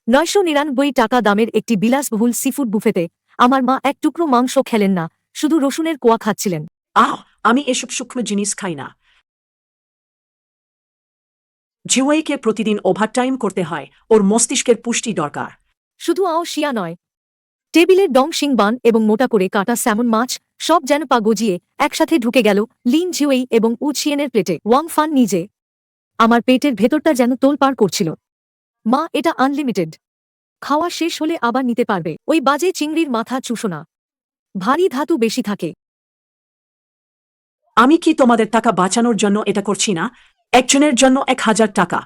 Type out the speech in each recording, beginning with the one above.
999 টাকা দামের একটি বিলাসবহুল সিফুড বুফেতে আমার মা এক টুকরো মাংস খেলেন না, শুধু রসুনের কোয়া খাচ্ছিলেন। আমি এসব সূক্ষ্ম জিনিস খাই না। জিওয়াইকে প্রতিদিন ওভারটাইম করতে হয়, ওর মস্তিষ্কের পুষ্টি দরকার। শুধু শিয়া নয়, টেবিলের ডং শিংবান এবং মোটা করে কাটা স্যামন মাছ সব যেন পা গজিয়ে একসাথে ঢুকে গেল লিন জিওয়েই এবং উচিয়েনের প্লেটে। ওয়াং ফান নিজে আমার পেটের ভেতরটা যেন তোলপাড় করছিল। মা, এটা আনলিমিটেড, খাওয়া শেষ হলে আবার নিতে পারবে। ওই বাজে চিংড়ির মাথা চুষো না, ভারী ধাতু বেশি থাকে। আমি কি তোমাদের টাকা বাঁচানোর জন্য এটা করছি না? একজনের জন্য 1000 টাকা,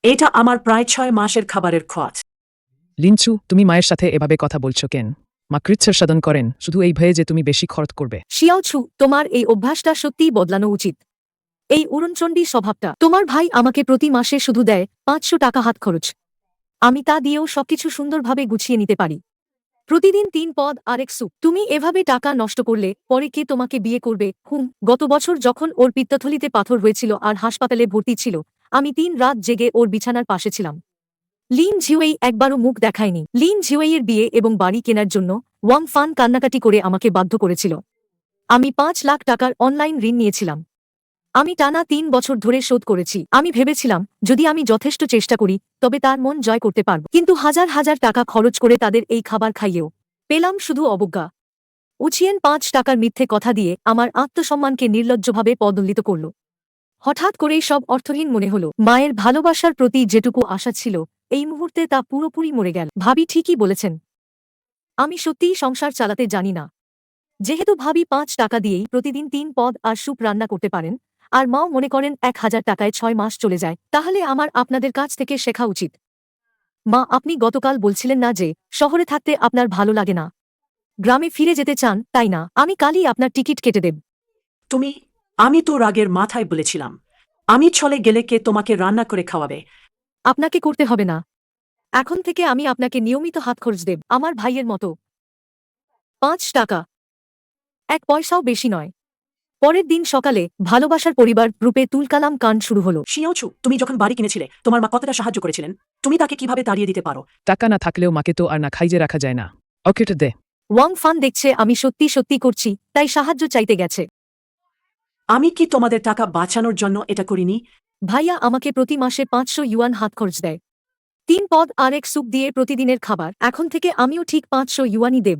এটা আমার প্রায় 6 মাসের খাবারের খরচ। লিনচু, তুমি মায়ের সাথে এভাবে কথা বলছো কেন? মা কৃচ্ছের সাধন করেন শুধু এই ভয়ে যে তুমি বেশি খরচ করবে। শিয়াওছু, তোমার এই অভ্যাসটা সত্যিই বদলানো উচিত। এই উড়নচণ্ডী স্বভাবটা। তোমার ভাই আমাকে প্রতি মাসে শুধু দেয় 500 টাকা হাত খরচ, আমি তা দিয়েও সবকিছু সুন্দরভাবে গুছিয়ে নিতে পারি। প্রতিদিন 3 পদ আর এক স্যুপ। তুমি এভাবে টাকা নষ্ট করলে পরে কে তোমাকে বিয়ে করবে? গত বছর যখন ওর পিত্তথলিতে পাথর হয়েছিল আর হাসপাতালে ভর্তি ছিল, আমি 3 রাত জেগে ওর বিছানার পাশে ছিলাম। লিন ঝিওয়েই একবারও মুখ দেখায়নি। লিন ঝিওয়েইয়ের বিয়ে এবং বাড়ি কেনার জন্য ওয়াং ফান কান্নাকাটি করে আমাকে বাধ্য করেছিল। আমি 5 লাখ টাকার অনলাইন ঋণ নিয়েছিলাম। আমি টানা 3 বছর ধরে শোধ করেছি। আমি ভেবেছিলাম যদি আমি যথেষ্ট চেষ্টা করি তবে তার মন জয় করতে পারব, কিন্তু হাজার হাজার টাকা খরচ করে তাদের এই খাবার খাইয়েও পেলাম শুধু অবজ্ঞা। উচিয়েন 5 টাকার মিথ্যে কথা দিয়ে আমার আত্মসম্মানকে নির্লজ্জভাবে পদদলিত করল। হঠাৎ করেই সব অর্থহীন মনে হল। মায়ের ভালোবাসার প্রতি যেটুকু আশা ছিল এই মুহূর্তে তা পুরোপুরি মরে গেল। ভাবি ঠিকই বলেছেন, আমি সত্যিই সংসার চালাতে জানি না। যেহেতু ভাবি 5 টাকা দিয়েই প্রতিদিন 3 পদ আর স্যুপ রান্না করতে পারেন, আর মাও মনে করেন 1000 টাকায় 6 মাস চলে যায়, তাহলে আমার আপনাদের কাছ থেকে শেখা উচিত। মা, আপনি গতকাল বলছিলেন না যে শহরে থাকতে আপনার ভালো লাগে না, গ্রামে ফিরে যেতে চান, তাই না? আমি কালই আপনার টিকিট কেটে দেব। আমি তো রাগের মাথায় বলেছিলাম, আমি চলে গেলে কে তোমাকে রান্না করে খাওয়াবে? আপনাকে করতে হবে না, এখন থেকে আমি আপনাকে নিয়মিত হাত খরচ দেব, আমার ভাইয়ের মতো। 5 টাকা, 1 পয়সাও বেশি নয়। পরের দিন সকালে ভালোবাসার পরিবার গ্রুপে তুলকালাম কাণ্ড শুরু হলো। শিয়াওছু, তুমি যখন বাড়ি কিনেছিলে তোমার মা কতটা সাহায্য করেছিলেন? তুমি তাকে কিভাবে তাড়িয়ে দিতে পারো? টাকা না থাকলেও মাকে তো আর না খাইজে রাখা যায় না। ওকে দে। ওয়াং ফান দেখছে আমি সত্যি সত্যি করছি, তাই সাহায্য চাইতে গেছে। আমি কি তোমাদের টাকা বাঁচানোর জন্য এটা করিনি? ভাইয়া আমাকে প্রতি মাসে 500 ইউয়ান হাত খরচ দেয়, 3 পদ আর এক স্যুপ দিয়ে প্রতিদিনের খাবার। এখন থেকে আমিও ঠিক 500 ইউয়ানই দেব।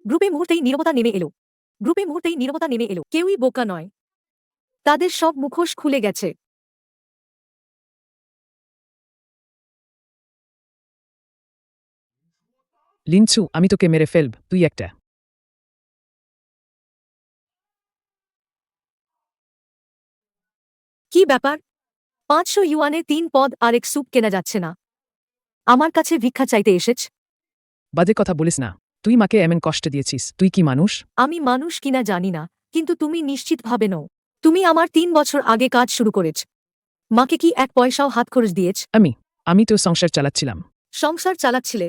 গ্রুপে মুহূর্তেই নীরবতা নেমে এলো। কেউই বোকা নয়, তাদের সব মুখোশ খুলে গেছে। লিনচু, আমি তোকে মেরে ফেলব, তুই একটা। কি ব্যাপার? 500 ইউয়ানে 3 পদ আর এক স্যুপ কেনা যাচ্ছে না? আমার কাছে ভিক্ষা চাইতে এসেছ? বাজে কথা বলিস না, তুই মাকে এমন কষ্ট দিয়েছিস, তুই কি মানুষ? আমি মানুষ কিনা জানি না, কিন্তু তুমি নিশ্চিতভাবে নও। তুমি আমার 3 বছর আগে কাজ শুরু করেছ, মাকে কি 1 পয়সাও হাত খরচ দিয়েছ? আমি তো সংসার চালাচ্ছিলাম। সংসার চালাচ্ছিলে?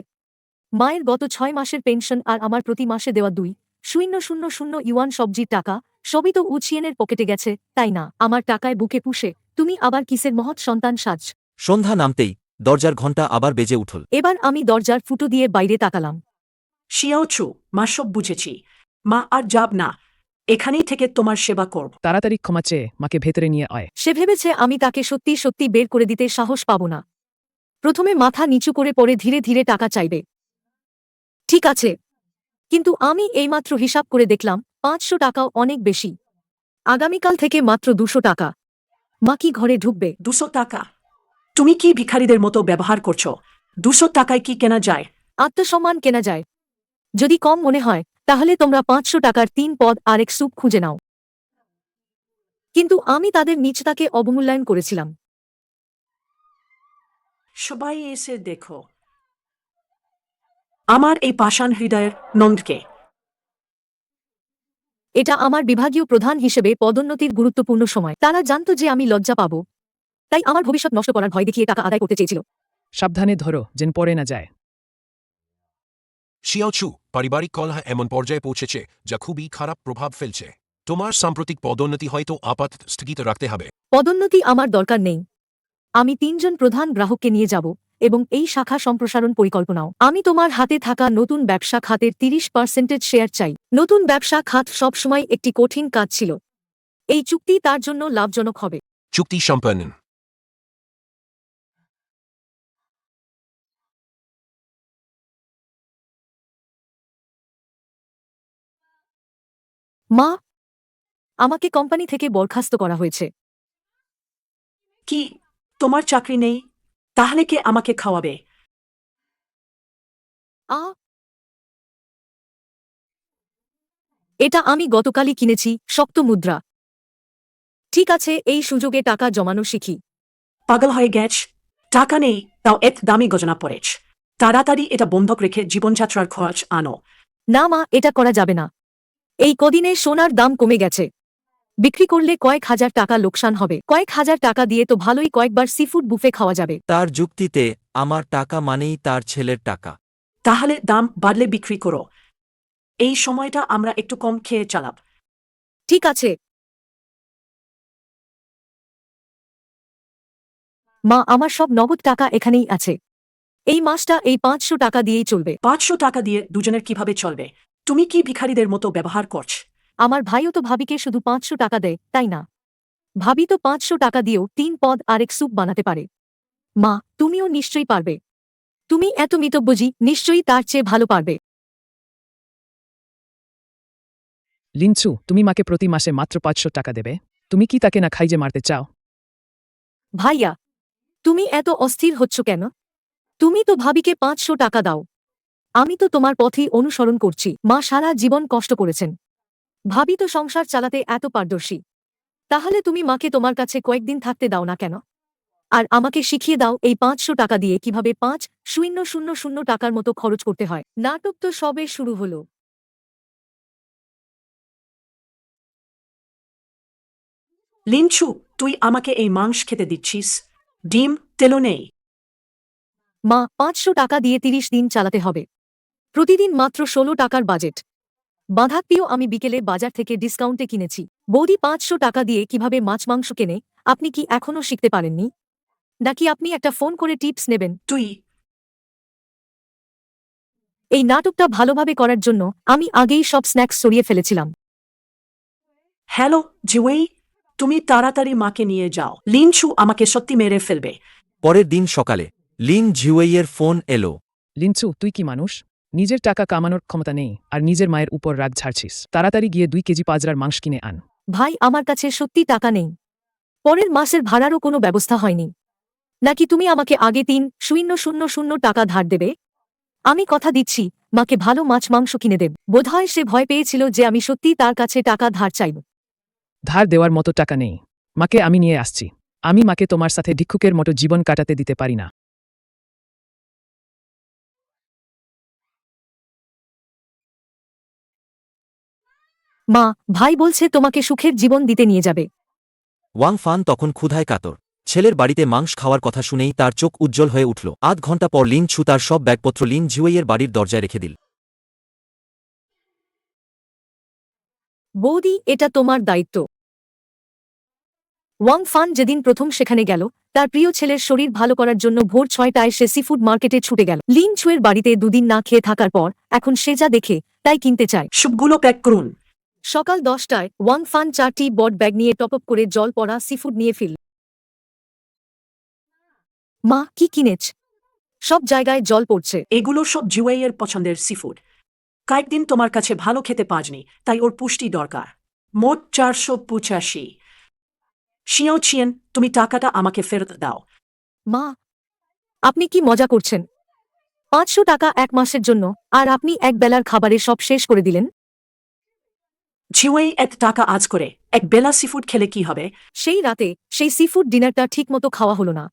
মায়ের গত 6 মাসের পেনশন আর আমার প্রতি মাসে দেওয়া 2,000 ইউয়ান সবজির টাকা সবই তো উচিয়েনের পকেটে গেছে, তাই না? আমার টাকায় বুকে পুষে তুমি আবার কিসের মহৎ সন্তান সাজ? সন্ধ্যা নামতেই দরজার ঘণ্টা আবার বেজে উঠল। এবার আমি দরজার ফুটো দিয়ে বাইরে তাকালাম। শিয়াওছু, মা সব বুঝেছি। মা আর যাব না, এখানেই থেকে তোমার সেবা করব। তাড়াতাড়ি ক্ষমা চেয়ে মাকে ভেতরে নিয়ে আয়। সে ভেবেছে আমি তাকে সত্যি সত্যি বের করে দিতে সাহস পাব না। প্রথমে মাথা নিচু করে পরে ধীরে ধীরে টাকা চাইবে। ঠিক আছে, কিন্তু আমি এইমাত্র হিসাব করে দেখলাম 500 টাকাও অনেক বেশি। আগামীকাল থেকে মাত্র 200 টাকা। মা কি ঘরে ঢুকবে? 200 টাকা? তুমি কি ভিখারিদের মতো ব্যবহার করছো? 200 টাকায় কি কেনা যায়? আত্মসম্মান কেনা যায়। যদি কম মনে হয় তাহলে তোমরা 500 টাকার 3 পদ আর এক স্যুপ খুঁজে নাও। কিন্তু আমি তাদের নিচতাকে অবমূল্যায়ন করেছিলাম। সবাই এসে দেখো আমার এই পাষাণ হৃদয়ের নন্দকে। এটা আমার বিভাগীয় প্রধান হিসেবে পদোন্নতির গুরুত্বপূর্ণ সময়। তারা জানত যে আমি লজ্জা পাব, তাই আমার ভবিষ্যৎ নষ্ট করার ভয় দেখিয়ে টাকা আদায় করতে চেয়েছিল। সাবধানে ধরো যেন পড়ে না যায়। শিয়াওছু, পারিবারিক কলহ এমন পর্যায়ে পৌঁছেছে যা খুবই খারাপ প্রভাব ফেলছে। তোমার সাম্প্রতিক পদোন্নতি হয়তো আপাতত স্থগিত রাখতে হবে। পদোন্নতি আমার দরকার নেই। আমি 3 জন প্রধান গ্রাহককে নিয়ে যাব এবং এই শাখা সম্প্রসারণ পরিকল্পনাও। আমি তোমার হাতে থাকা নতুন ব্যবসা খাতের 30% শেয়ার চাই। নতুন ব্যবসা খাত সবসময় একটি কঠিন কাজ ছিল। এই চুক্তি তার জন্য লাভজনক হবে। চুক্তি সম্পন্ন। মা, আমাকে কোম্পানি থেকে বরখাস্ত করা হয়েছে। কি তোমার চাকরি নেই? তাহলে কে আমাকে খাওয়াবে? আ এটা আমি গতকালই কিনেছি, শক্ত মুদ্রা। ঠিক আছে, এই সুযোগে টাকা জমানো শিখি। পাগল হয়ে গেছ? টাকা নেই, তাও এত দামি গজনা পড়েছ। তাড়াতাড়ি এটা বন্ধক রেখে জীবনযাত্রার খরচ আনো। না মা, এটা করা যাবে না। এই কদিনে সোনার দাম কমে গেছে। বিক্রি করলে কয়েক হাজার টাকা লোকসান হবে। কয়েক হাজার টাকা দিয়ে তো ভালোই কয়েকবার সিফুড বুফে খাওয়া যাবে। তার যুক্তিতে আমার টাকা মানেই তার ছেলের টাকা। তাহলে দাম বাড়লে বিক্রি করো। এই সময়টা আমরা একটু কম খেয়ে চালাব। ঠিক আছে মা, আমার সব নগদ টাকা এখানেই আছে। এই মাসটা এই 500 টাকা দিয়েই চলবে। 500 টাকা দিয়ে দুজনের কিভাবে চলবে? তুমি কি ভিখারিদের মতো ব্যবহার করছ? আমার ভাইও তো ভাবিকে শুধু 500 টাকা দেয়, তাই না? ভাবি তো 500 টাকা দিয়েও 3 পদ আরেক স্যুপ বানাতে পারে। মা, তুমিও নিশ্চয়ই পারবে। তুমি এত মিতব্যজি, নিশ্চয়ই তার চেয়ে ভালো পারবে। লিনচু, তুমি মাকে প্রতি মাসে মাত্র 500 টাকা দেবে? তুমি কি তাকে না খাইয়ে মারতে চাও? ভাইয়া, তুমি এত অস্থির হচ্ছ কেন? তুমি তো ভাবিকে 500 টাকা দাও। আমি তো তোমার পথেই অনুসরণ করছি। মা সারা জীবন কষ্ট করেছেন। ভাবি তো সংসার চালাতে এত পারদর্শী। তাহলে তুমি মাকে তোমার কাছে কয়েকদিন থাকতে দাও না কেন? আর আমাকে শিখিয়ে দাও এই 500 টাকা দিয়ে কিভাবে 5,000 টাকার মতো খরচ করতে হয়। নাটক তো সবে শুরু হলো। লিনচু, তুই আমাকে এই মাংস খেতে দিচ্ছিস? ডিম তেলো নেই। মা, 500 টাকা দিয়ে 30 দিন চালাতে হবে। প্রতিদিন মাত্র 16 টাকার বাজেট। বাঁধাকপিও আমি বিকেলে বাজার থেকে ডিসকাউন্টে কিনেছি। বৌদি 500 টাকা দিয়ে কিভাবে মাছ মাংস কেনে, আপনি কি এখনও শিখতে পারেননি? নাকি আপনি একটা ফোন করে টিপস নেবেন? তুই এই নাটকটা ভালোভাবে করার জন্য আমি আগেই সব স্ন্যাক্স সরিয়ে ফেলেছিলাম। হ্যালো জিওয়েই, তুমি তাড়াতাড়ি মাকে নিয়ে যাও। লিনচু আমাকে সত্যি মেরে ফেলবে। পরের দিন সকালে লিন ঝিউয়েইয়ের ফোন এলো। লিনচু, তুই কি মানুষ? নিজের টাকা কামানোর ক্ষমতা নেই আর নিজের মায়ের উপর রাগ ঝাড়ছিস। তাড়াতাড়ি গিয়ে 2 কেজি পাজরার মাংস কিনে আন। ভাই, আমার কাছে সত্যি টাকা নেই। পরের মাসের ভাড়ারও কোনো ব্যবস্থা হয়নি। নাকি তুমি আমাকে আগে 3,000 টাকা ধার দেবে? আমি কথা দিচ্ছি, মাকে ভালো মাছ মাংস কিনে দেব। বোধহয় সে ভয় পেয়েছিল যে আমি সত্যিই তার কাছে টাকা ধার চাইব। ধার দেওয়ার মতো টাকা নেই। মাকে আমি নিয়ে আসছি। আমি মাকে তোমার সাথে ভিক্ষুকের মতো জীবন কাটাতে দিতে পারি না। মা, ভাই বলছে তোমাকে সুখের জীবন দিতে নিয়ে যাবে। ওয়াং ফান তখন ক্ষুধায় কাতর। ছেলের বাড়িতে মাংস খাওয়ার কথা শুনেই তার চোখ উজ্জ্বল হয়ে উঠল। আধ ঘন্টা পর লিন ছু তার সব ব্যাগপত্র লিন ঝিউয়েইয়ের বাড়ির দরজায় রেখে দিল। বৌদি, এটা তোমার দায়িত্ব। ওয়াং ফান যেদিন প্রথম সেখানে গেল, তার প্রিয় ছেলের শরীর ভালো করার জন্য ভোর 6টায় সে সিফুড মার্কেটে ছুটে গেল। লিন ছুয়ের বাড়িতে দুদিন না খেয়ে থাকার পর এখন সে যা দেখে তাই কিনতে চায়। সবগুলো প্যাক করুন। সকাল 10টায় ওয়াং ফান 4টি বড ব্যাগ নিয়ে টপ আপ করে জল পড়া সিফুড নিয়ে ফিরল। মা, কি কিনেছ? সব জায়গায় জল পড়ছে। এগুলো সব জিওয়েইয়ের পছন্দের সিফুড। কয়েকদিন তোমার কাছে ভালো খেতে পাজনি, তাই ওর পুষ্টি দরকার। মোট 485। শিয়াও চিয়েন, তুমি টাকাটা আমাকে ফেরত দাও। মা, আপনি কি মজা করছেন? 500 টাকা এক মাসের জন্য, আর আপনি এক বেলার খাবারে সব শেষ করে দিলেন। জিওয়েই এত টাকা আজ করে এক বেলা সিফুড খেলে কি হবে? সেই রাতে সেই সিফুড ডিনারটা ঠিকমতো খাওয়া হলো না।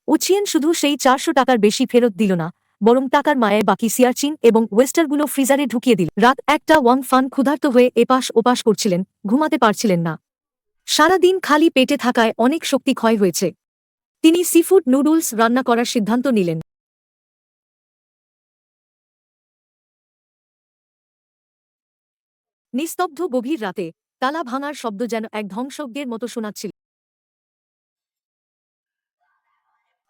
উচিয়েন শুধু সেই 400 টাকার বেশি ফেরত দিল না, বরং টাকার মায়ে বাকি সিয়ারচিন এবং ওয়েস্টারগুলো ফ্রিজারে ঢুকিয়ে দিল। রাত 1টা ওয়াং ফান ক্ষুধার্ত হয়ে এপাশ ওপাশ করছিলেন, ঘুমাতে পারছিলেন না। সারাদিন খালি পেটে থাকায় অনেক শক্তি ক্ষয় হয়েছে। তিনি সিফুড নুডলস রান্না করার সিদ্ধান্ত নিলেন। নিস্তব্ধ গভীর রাতে তালা ভাঙার শব্দ যেন এক ধ্বংসজ্ঞের মতো শোনাচ্ছিল।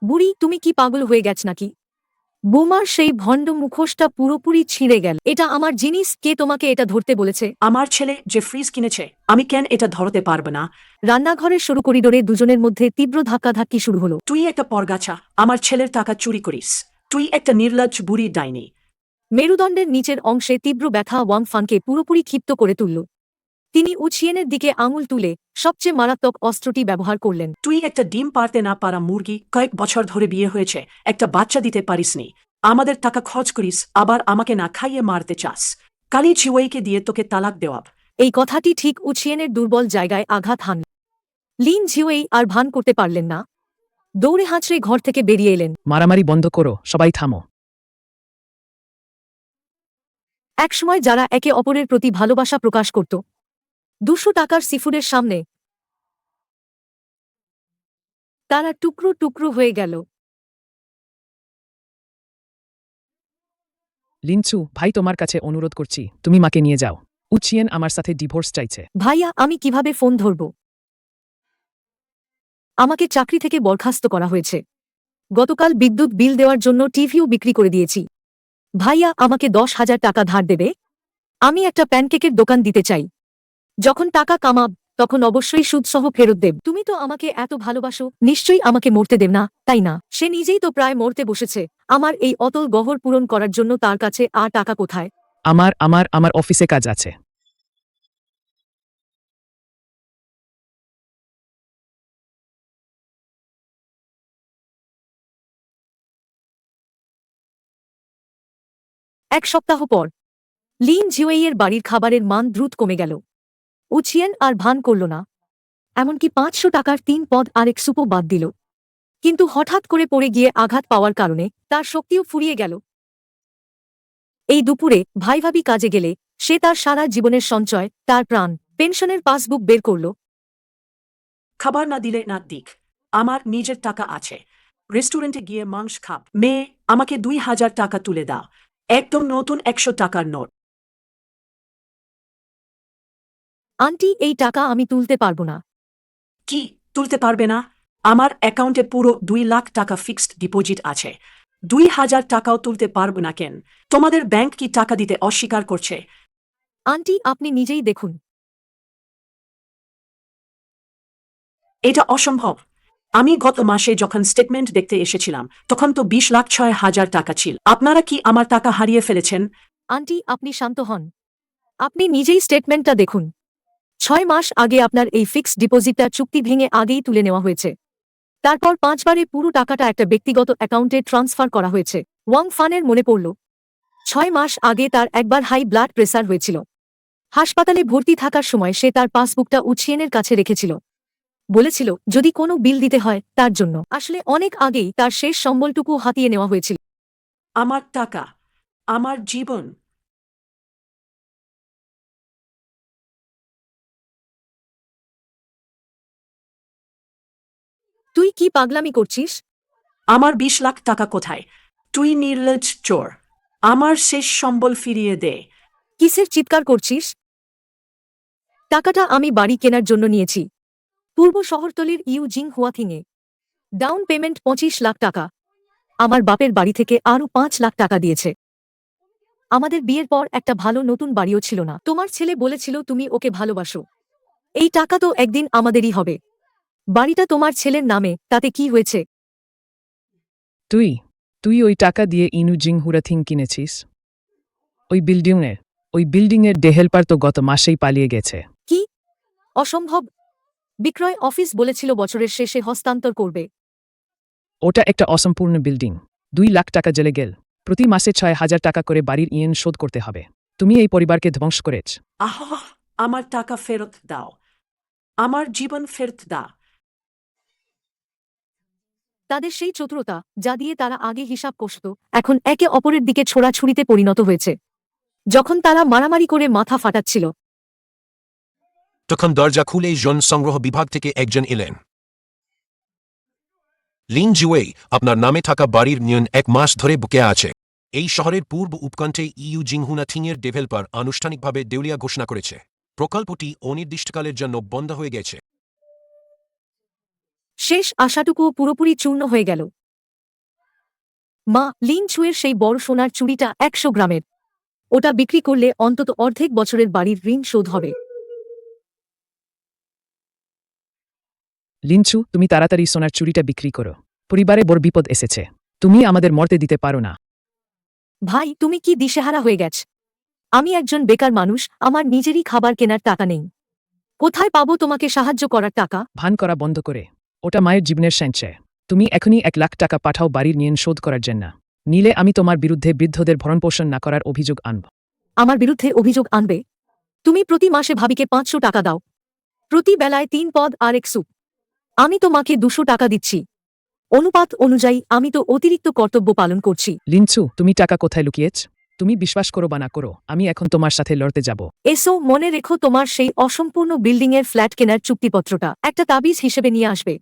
বুড়ি, তুমি কি পাগল হয়ে গেছ নাকি? বোমার সেই ভণ্ড মুখোশটা পুরোপুরি ছিঁড়ে গেল। এটা আমার জিনিস, কে তোমাকে এটা ধরতে বলেছে? আমার ছেলে যে ফ্রিজ কিনেছে, আমি কেন এটা ধরতে পারবো না? রান্নাঘরের সরু করিডোরে দুজনের মধ্যে তীব্র ধাক্কাধাক্কি শুরু হলো। তুই একটা পরগাছা, আমার ছেলের টাকা চুরি করিস। তুই একটা নির্লজ্জ বুড়ি ডাইনি। মেরুদণ্ডের নিচের অংশে তীব্র ব্যথা ওয়াং ফানকে পুরোপুরি ক্ষিপ্ত করে তুলল। তিনি উচিয়েনের দিকে আঙুল তুলে সবচেয়ে মারাত্মক অস্ত্রটি ব্যবহার করলেন। তুই একটা ডিম পারতে না পারা মুরগি, কয়েক বছর ধরে বিয়ে হয়েছে, একটা বাচ্চা দিতে পারিসনি, আমাদের টাকা খরচ করিস, আবার আমাকে না খাইয়ে মারতে চাস। কালি চিওয়াইকে দিয়ে তোকে তালাক দেওয়াব। এই কথাটি ঠিক উচিয়েনের দুর্বল জায়গায় আঘাত হানল। লিন ঝিওয়েই আর ভান করতে পারলেন না। দৌড়ে হাঁচড়ে ঘর থেকে বেরিয়ে এলেন। মারামারি বন্ধ করো, সবাই থামো। একসময় যারা একে অপরের প্রতি ভালোবাসা প্রকাশ করত, 200 টাকার সিফুডের সামনে তারা টুকরো টুকরো হয়ে গেল। লিনচু, ভাই তোমার কাছে অনুরোধ করছি, তুমি মাকে নিয়ে যাও। উচিয়েন আমার সাথে ডিভোর্স চাইছে। ভাইয়া, আমি কিভাবে ফোন ধরব? আমাকে চাকরি থেকে বরখাস্ত করা হয়েছে। গতকাল বিদ্যুৎ বিল দেওয়ার জন্য টিভিও বিক্রি করে দিয়েছি। ভাইয়া, আমাকে 10,000 টাকা ধার দেবে? আমি একটা প্যানকেকের দোকান দিতে চাই। যখন টাকা কামাব, তখন অবশ্যই সুদসহ ফেরত দেব। তুমি তো আমাকে এত ভালোবাসো, নিশ্চয়ই আমাকে মরতে দেব না, তাই না? সে নিজেই তো প্রায় মরতে বসেছে। আমার এই অতল গহর পূরণ করার জন্য তার কাছে আর টাকা কোথায়? আমার আমার আমার অফিসে কাজ আছে। এক সপ্তাহ পর লিন ঝিওয়েইয়ের বাড়ির খাবারের মান দ্রুত কমে গেল। উচিয়েন আর ভান করল না। এমনকি 500 টাকার 3 পদ আরেক সুপও বাদ দিল। কিন্তু হঠাৎ করে পড়ে গিয়ে আঘাত পাওয়ার কারণে তার শক্তিও ফুরিয়ে গেল। এই দুপুরে ভাইভাবি কাজে গেলে সে তার সারা জীবনের সঞ্চয়, তার প্রাণ, পেনশনের পাসবুক বের করল। খাবার না দিলে না দিক, আমার নিজের টাকা আছে। রেস্টুরেন্টে গিয়ে মাংস খাব। মেয়ে, আমাকে 2,000 টাকা তুলে দাও, একদম নতুন 100 টাকার নোট। আন্টি, এই টাকা আমি তুলতে পারবো না। কি তুলতে পারবে না? আমার অ্যাকাউন্টে পুরো 2 লাখ টাকা ফিক্সড ডিপোজিট আছে। 2,000 টাকাও তুলতে পারবো না কেন? তোমাদের ব্যাংক কি টাকা দিতে অস্বীকার করছে? আন্টি, আপনি নিজেই দেখুন। এটা অসম্ভব। আমি গত মাসে যখন স্টেটমেন্ট দেখতে এসেছিলাম, তখন তো 20,06,000 টাকা ছিল। আপনারা কি আমার টাকা হারিয়ে ফেলেছেন? আন্টি, আপনি শান্ত হন। আপনি নিজেই স্টেটমেন্টটা দেখুন। 6 মাস আগে আপনার এই ফিক্সড ডিপোজিটটা চুক্তি ভেঙে আগেই তুলে নেওয়া হয়েছে। তারপর 5 বারে পুরো টাকাটা একটা ব্যক্তিগত অ্যাকাউন্টে ট্রান্সফার করা হয়েছে। ওয়াং ফানের মনে পড়ল, 6 মাস আগে তার একবার হাই ব্লাড প্রেসার হয়েছিল। হাসপাতালে ভর্তি থাকার সময় সে তার পাসবুকটা উচিয়েনের কাছে রেখেছিল। বলেছিল যদি কোনো বিল দিতে হয় তার জন্য। আসলে অনেক আগেই তার শেষ সম্বলটুকু হাতিয়ে নেওয়া হয়েছিল। আমার টাকা, আমার জীবন। তুই কি পাগলামি করছিস? আমার 20 লাখ টাকা কোথায়? তুই নির্লজ্জ চোর, আমার শেষ সম্বল ফিরিয়ে দে। কিসের চিৎকার করছিস? টাকাটা আমি বাড়ি কেনার জন্য নিয়েছি, পূর্ব শহরতলির ইউজিং হুয়াথিংয়ে। ডাউন পেমেন্ট 25 লাখ টাকা। আমার বাপের বাড়ি থেকে আরও 5 লাখ টাকা দিয়েছে। আমাদের বিয়ের পর একটা ভালো নতুন বাড়িও ছিল না। তোমার ছেলে বলেছিল তুমি ওকে ভালোবাসো। এই টাকা তো একদিন আমাদেরই হবে। বাড়িটা তোমার ছেলের নামে, তাতে কি হয়েছে? তুই তুই ওই টাকা দিয়ে ইনুজিং হুরাথিং কিনেছিস? ওই বিল্ডিংয়ের ডেহেলপার তো গত মাসেই পালিয়ে গেছে। কি? অসম্ভব। বিক্রয় অফিস বলেছিল বছরের শেষে হস্তান্তর করবে। ওটা একটা অসম্পূর্ণ বিল্ডিং। 2 লাখ টাকা জেলে গেল। প্রতি মাসে 6,000 টাকা করে বাড়ির ইএন শোধ করতে হবে। তুমি এই পরিবারকে ধ্বংস করেছ। আহ, আমার টাকা ফেরত দাও, আমার জীবন ফেরত দাও। তাদের সেই চতুরতা, যা দিয়ে তারা আগে হিসাব কষত, এখন একে অপরের দিকে ছোড়াছুড়িতে পরিণত হয়েছে। যখন তারা মারামারি করে মাথা ফাটাচ্ছিল, তখন দরজা খুলে জন সংগ্রহ বিভাগ থেকে একজন এলেন। লিন জিওয়েই, আপনার নামে থাকা বাড়ির নিয়ন 1 মাস ধরে বুকে আছে। এই শহরের পূর্ব উপকণ্ঠে ইউ জিংহুনা থিংয়ের ডেভেলপার আনুষ্ঠানিকভাবে দেউলিয়া ঘোষণা করেছে। প্রকল্পটি অনির্দিষ্টকালের জন্য বন্ধ হয়ে গেছে। শেষ আশাটুকুও পুরোপুরি চূর্ণ হয়ে গেল। মা, লিন ছুয়ের সেই বড় সোনার চুড়িটা 100 গ্রামের। ওটা বিক্রি করলে অন্তত অর্ধেক বছরের বাড়ির ঋণ শোধ হবে। লিনচু, তুমি তাড়াতাড়ি সোনার চুরিটা বিক্রি করো। পরিবারে বড় বিপদ এসেছে। তুমি আমাদের মরতে দিতে পারো না। ভাই, তুমি কি দিশেহারা হয়ে গেছ? আমি একজন বেকার মানুষ, আমার নিজেরই খাবার কেনার টাকা নেই। কোথায় পাবো তোমাকে সাহায্য করার টাকা? ভান করা বন্ধ করে। ওটা মায়ের জীবনের সঞ্চয়। তুমি এখনই 1 লাখ টাকা পাঠাও বাড়ির ঋণ শোধ করার জন্য। নিলে আমি তোমার বিরুদ্ধে বৃদ্ধদের ভরণপোষণ না করার অভিযোগ আনব। আমার বিরুদ্ধে অভিযোগ আনবে? তুমি প্রতি মাসে ভাবিকে 500 টাকা দাও, প্রতি বেলায় 3 পদ আর 1 স্যুপ। আমি তো মাকে 200 টাকা দিচ্ছি। অনুপাত অনুযায়ী আমি তো অতিরিক্ত কর্তব্য পালন করছি। লিনচু, তুমি টাকা কোথায় লুকিয়েছ? তুমি বিশ্বাস করো বা না করো, আমি এখন তোমার সাথে লড়তে যাব। এসো, মনে রেখো তোমার সেই অসম্পূর্ণ বিল্ডিংয়ের ফ্ল্যাট কেনার চুক্তিপত্রটা একটা তাবিজ হিসেবে নিয়ে আসবে।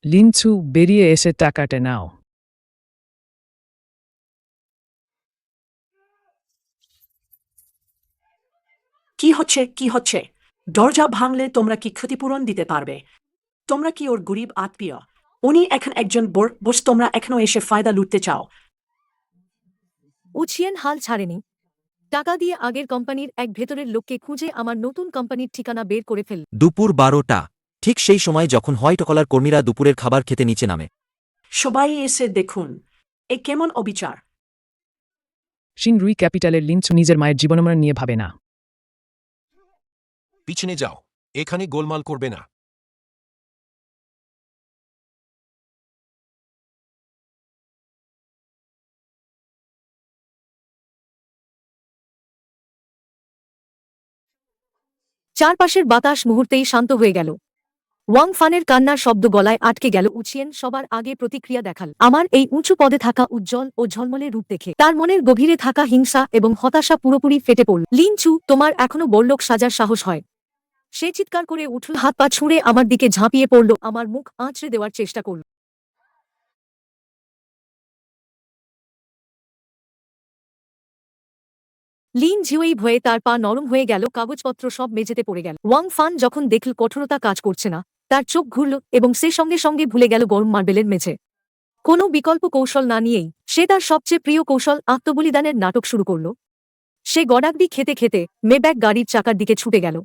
লিনচু, বেরিয়ে এসে টাকাটা নাও। কি হচ্ছে? দরজা ভাঙলে তোমরা কি ক্ষতিপূরণ দিতে পারবে? তোমরা কি ওর গরিব আত্মীয়? উনি এখন একজন বস, তোমরা এখনো এসে ফায়দা লুটতে চাও? উছিয়েন হাল ছাড়েনি। টাকা দিয়ে আগের কোম্পানির এক ভেতরের লোককে খুঁজে আমার নতুন কোম্পানির ঠিকানা বের করে ফেল। দুপুর 12টা। ঠিক সেই সময় যখন হোয়াইট কলার কর্মীরা দুপুরের খাবার খেতে নিচে নামে। সবাই এসে দেখুন, এ কেমন অবিচার! রুই ক্যাপিটালের লিনচু নিজের মায়ের জীবনমান নিয়ে ভাবে না। পিছনে যাও, এখানে গোলমাল করবে না। চারপাশের বাতাস মুহূর্তেই শান্ত হয়ে গেল। ওয়াং ফানের কান্নার শব্দ গলায় আটকে গেল। উছিয়েন সবার আগে প্রতিক্রিয়া দেখাল। আমার এই উঁচু পদে থাকা উজ্জ্বল ও ঝলমলে রূপ দেখে তার মনের গভীরে থাকা হিংসা এবং হতাশা পুরোপুরি ফেটে পড়ল। লিনচু, তোমার এখনো বড়লোক সাজার সাহস হয়? সে চিৎকার করে উঠল, হাত পা ছুঁড়ে আমার দিকে ঝাঁপিয়ে পড়ল, আমার মুখ আঁচড়ে দেওয়ার চেষ্টা করল। লিন ঝিউই ভয়ে তার পা নরম হয়ে গেল, কাগজপত্র সব মেঝেতে পড়ে গেল। ওয়াং ফান যখন দেখল কঠোরতা কাজ করছে না, তার চোখ ঘুরল এবং সে সঙ্গে সঙ্গে ভুলে গেল গরম মার্বেলের মেঝে। কোনো বিকল্প কৌশল না নিয়েই সে তার সবচেয়ে প্রিয় কৌশল আত্মবলিদানের নাটক শুরু করল। সে গডাগডি খেতে খেতে মেব্যাক গাড়ির চাকার দিকে ছুটে গেল।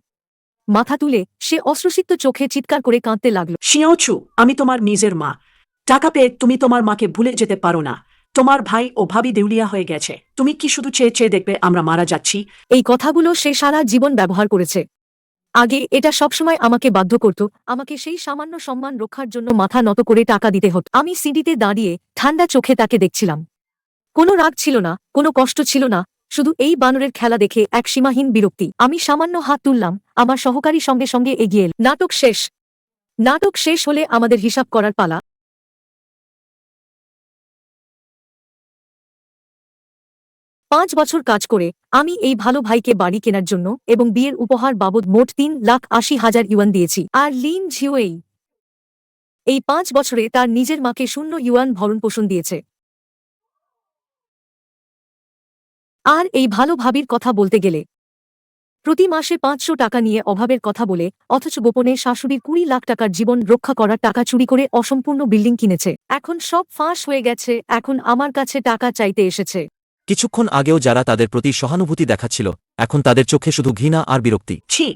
মাথা তুলে সে অশ্রুসিক্ত চোখে চিৎকার করে কাঁদতে লাগল। শিয়াওচু, আমি তোমার নিজের মা। টাকা পেয়ে তুমি তোমার মাকে ভুলে যেতে পারো না। তোমার ভাই ও ভাবি দেউলিয়া হয়ে গেছে। তুমি কি শুধু চেয়ে চেয়ে দেখবে আমরা মারা যাচ্ছি? এই কথাগুলো সে সারা জীবন ব্যবহার করেছে। আগে এটা সবসময় আমাকে বাধ্য করত, আমাকে সেই সামান্য সম্মান রক্ষার জন্য মাথা নত করে টাকা দিতে হতো। আমি সিঁড়িতে দাঁড়িয়ে ঠান্ডা চোখে তাকে দেখছিলাম। কোনো রাগ ছিল না, কোনো কষ্ট ছিল না, শুধু এই বানরের খেলা দেখে এক সীমাহীন বিরক্তি। আমি সামান্য হাত তুললাম, আমার সহকারী সঙ্গে সঙ্গে এগিয়ে এল। নাটক শেষ হলে আমাদের হিসাব করার পালা। 5 বছর কাজ করে আমি এই ভালো ভাইকে বাড়ি কেনার জন্য এবং বিয়ের উপহার বাবদ মোট 3,80,000 ইউয়ান দিয়েছি। আর লিন ঝিউই এই 5 বছরে তার নিজের মাকে 0 ইউয়ান ভরণপোষণ দিয়েছে। আর এই ভালো ভাবির কথা বলতে গেলে প্রতি মাসে 500 টাকা নিয়ে অভাবের কথা বলে, অথচ গোপনে শাশুড়ির 20 লাখ টাকার জীবন রক্ষা করার টাকা চুরি করে অসম্পূর্ণ বিল্ডিং কিনেছে। এখন সব ফাঁস হয়ে গেছে, এখন আমার কাছে টাকা চাইতে এসেছে। কিছুক্ষণ আগেও যারা তাদের প্রতি সহানুভূতি দেখাচ্ছিল, এখন তাদের চোখে শুধু ঘৃণা আর বিরক্তি। ছি,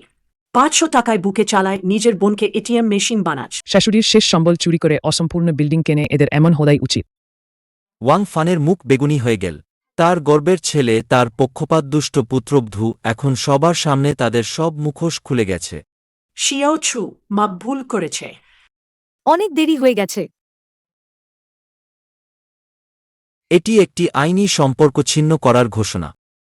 500 টাকায় বুকে চালায় নিজের বোনকে এটিএম মেশিন বানাচ। শাশুড়ির শেষ সম্বল চুরি করে অসম্পূর্ণ বিল্ডিং কেনে এদের এমন হওয়াই উচিত। ওয়াং ফানের মুখ বেগুনি হয়ে গেল। তার গর্বের ছেলে, তার পক্ষপাতদুষ্ট পুত্রবধূ, এখন সবার সামনে তাদের সব মুখোশ খুলে গেছে। শিয়াওচু, মা ভুল করেছে। অনেক দেরি হয়ে গেছে। এটি একটি আইনি সম্পর্ক ছিন্ন করার ঘোষণা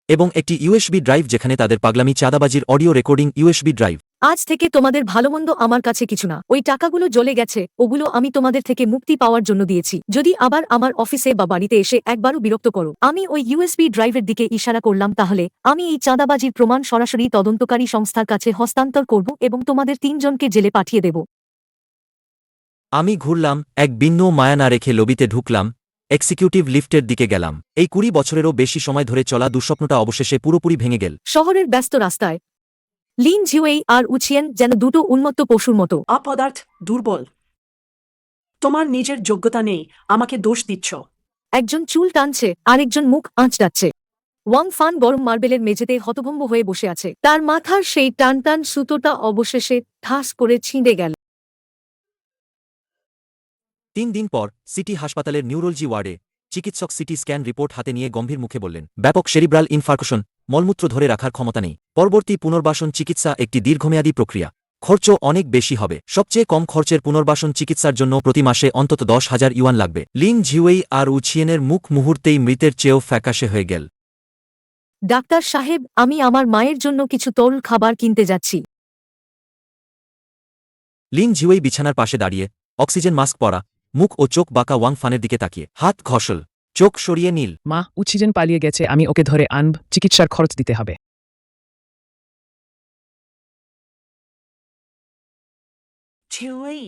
এবং একটি ইউএসবি ড্রাইভ যেখানে তাদের পাগলামি চাঁদাবাজির অডিও রেকর্ডিং। USB drive. আজ থেকে তোমাদের ভালোমন্দ আমার কাছে কিছু না। ওই টাকাগুলো জ্বলে গেছে, ওগুলো আমি তোমাদের থেকে মুক্তি পাওয়ার জন্য দিয়েছি। যদি আবার আমার অফিসে বা বাড়িতে এসে একবারও বিরক্ত করো, আমি ওই ইউএসবি ড্রাইভের দিকে ইশারা করলাম, তাহলে আমি এই চাঁদাবাজির প্রমাণ সরাসরি তদন্তকারী সংস্থার কাছে হস্তান্তর করব এবং তোমাদের 3 জনকে জেলে পাঠিয়ে দেব। আমি ঘুরলাম, এক বিন্দু মায়া না রেখে লবিতে ঢুকলাম। এক্সিকিউটিভ লিফটের দিকে গেলাম। এই 20 বছরেরও বেশি সময় ধরে চলা দুঃস্বপ্নটা অবশেষে পুরোপুরি ভেঙে গেল। শহরের ব্যস্ত রাস্তায় লিন ঝিউয়েই আর উচিয়েন যেন দুটো উন্মত্ত পশুর মতো। অপদার্থ, দুর্বল। তোমার নিজের যোগ্যতা নেই, আমাকে দোষ দিচ্ছ। একজন চুল টানছে, আরেকজন মুখ আঁচড়াচ্ছে। ওয়াং ফান গরম মার্বেলের মেঝেতে হতভম্ব হয়ে বসে আছে। তার মাথার সেই টান টান সুতোটা অবশেষে ঠাস করে ছিঁড়ে গেল। 3 দিন পর সিটি হাসপাতালের নিউরোলজি ওয়ার্ডে চিকিৎসক সিটি স্ক্যান রিপোর্ট হাতে নিয়ে গম্ভীর মুখে বললেন, ব্যাপক সেরিব্রাল ইনফার্কশন, মলমূত্র ধরে রাখার ক্ষমতা নেই। পরবর্তী পুনর্বাসন চিকিৎসা একটি দীর্ঘমেয়াদী প্রক্রিয়া, খরচ অনেক বেশি হবে। সবচেয়ে কম খরচের পুনর্বাসন চিকিৎসার জন্য প্রতি মাসে অন্তত 10,000 ইউয়ান লাগবে। লিন ঝিউয়েই আর উচিয়েনের মুখ মুহূর্তেই মৃতের চেয়েও ফ্যাকাশে হয়ে গেল। ডাক্তার সাহেব, আমি আমার মায়ের জন্য কিছু তরল খাবার কিনতে যাচ্ছি। লিন ঝিউয়েই বিছানার পাশে দাঁড়িয়ে, অক্সিজেন মাস্ক পরা, মুখ ও চোখ বাঁকা ওয়াং ফানের দিকে তাকিয়ে, হাত ঘষল, চোখ সরিয়ে নীল। মা, উচিজেন পালিয়ে গেছে, আমি ওকে ধরে আনব, চিকিৎসার খরচ দিতে হবে। ঝিউই,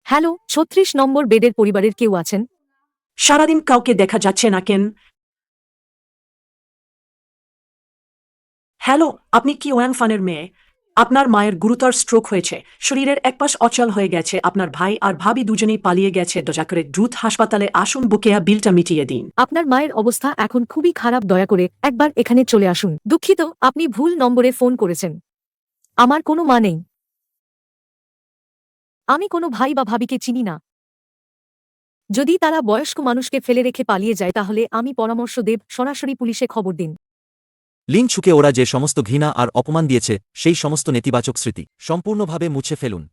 হ্যালো, 36 নম্বর বেডের পরিবারের কেউ আছেন? সারাদিন কাউকে দেখা যাচ্ছে না কেন? হ্যালো, আপনি কি ওয়াং ফানের মেয়ে? আপনার মায়ের গুরুতর স্ট্রোক হয়েছে, শরীরের একপাশ অচল হয়ে গেছে। আপনার ভাই আর ভাবি দুজনেই পালিয়ে গেছে। দয়া করে দ্রুত হাসপাতালে আসুন, বকেয়া বিলটা মিটিয়ে দিন। আপনার মায়ের অবস্থা এখন খুবই খারাপ, দয়া করে একবার এখানে চলে আসুন। দুঃখিত, আপনি ভুল নম্বরে ফোন করেছেন। আমার কোনো মা নেই। আমি কোনো ভাই বা ভাবিকে চিনি না। যদি তারা বয়স্ক মানুষকে ফেলে রেখে পালিয়ে যায় তাহলে আমি পরামর্শ দেব সরাসরি পুলিশে খবর দিন। লিন ছুকে ওরা যে সমস্ত ঘৃণা আর অপমান দিয়েছে সেই সমস্ত নেতিবাচক স্মৃতি সম্পূর্ণভাবে মুছে ফেলুন।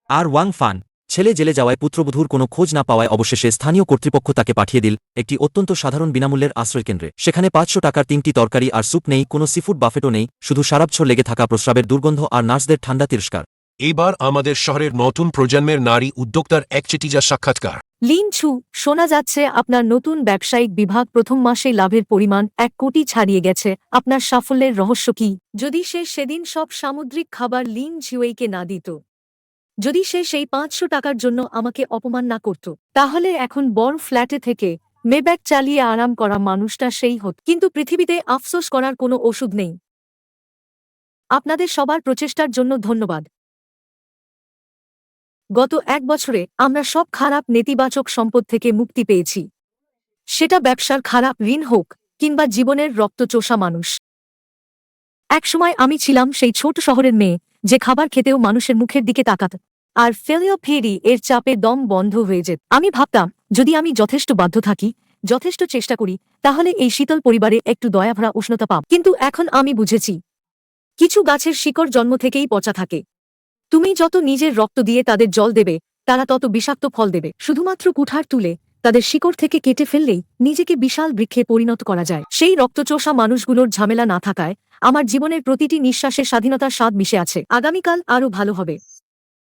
আর ওয়াং ফান ছেলে জেলে যাওয়ায় পুত্রবধূর কোনো খোঁজ না পাওয়ায় অবশেষে স্থানীয় কর্তৃপক্ষ তাকে পাঠিয়ে দিল একটি অত্যন্ত সাধারণ বিনামূল্যের আশ্রয়কেন্দ্রে। সেখানে 500 টাকার 3টি তরকারি আর স্যুপ নেই, কোনো সিফুড বাফেটও নেই, শুধু সারাবছর লেগে থাকা প্রস্রাবের দুর্গন্ধ আর নার্সদের ঠান্ডা তিরস্কার। এবার আমাদের শহরের নতুন প্রজন্মের নারী উদ্যোক্তার একচেটিয়া সাক্ষাৎকার। লিন ছু, শোনা যাচ্ছে আপনার নতুন ব্যবসায়িক বিভাগ প্রথম মাসে লাভের পরিমাণ 1 কোটি ছাড়িয়ে গেছে। আপনার সাফল্যের রহস্য কি? যদি সে সেদিন সব সামুদ্রিক খাবার লিন ঝিউয়েইকে না দিত, যদি সে সেই 500 টাকার জন্য আমাকে অপমান না করত, তাহলে এখন বড় ফ্ল্যাটে থেকে মেব্যাক চালিয়ে আরাম করা মানুষটা সেই হত। কিন্তু পৃথিবীতে আফসোস করার কোনো ওষুধ নেই। আপনাদের সবার প্রচেষ্টার জন্য ধন্যবাদ। গত 1 বছরে আমরা সব খারাপ নেতিবাচক সম্পদ থেকে মুক্তি পেয়েছি, সেটা ব্যবসার খারাপ ঋণ হোক কিংবা জীবনের রক্তচোষা মানুষ। একসময় আমি ছিলাম সেই ছোট শহরের মেয়ে যে খাবার খেতেও মানুষের মুখের দিকে তাকাত আর ফেলিও ফেরি এর চাপে দম বন্ধ হয়ে যেত। আমি ভাবতাম যদি আমি যথেষ্ট বাধ্য থাকি, যথেষ্ট চেষ্টা করি, তাহলে এই শীতল পরিবারে একটু দয়াভরা উষ্ণতা পাব। কিন্তু এখন আমি বুঝেছি, কিছু গাছের শিকড় জন্ম থেকেই পচা থাকে। তুমি যত নিজের রক্ত দিয়ে তাদের জল দেবে, তারা তত বিষাক্ত ফল দেবে। শুধুমাত্র কুঠার তুলে তাদের শিকড় থেকে কেটে ফেললেই নিজেকে বিশাল বৃক্ষে পরিণত করা যায়। সেই রক্তচোষা মানুষগুলোর ঝামেলা না থাকায় আমার জীবনের প্রতিটি নিঃশ্বাসে স্বাধীনতার স্বাদ মিশে আছে। আগামীকাল আরও ভালো হবে।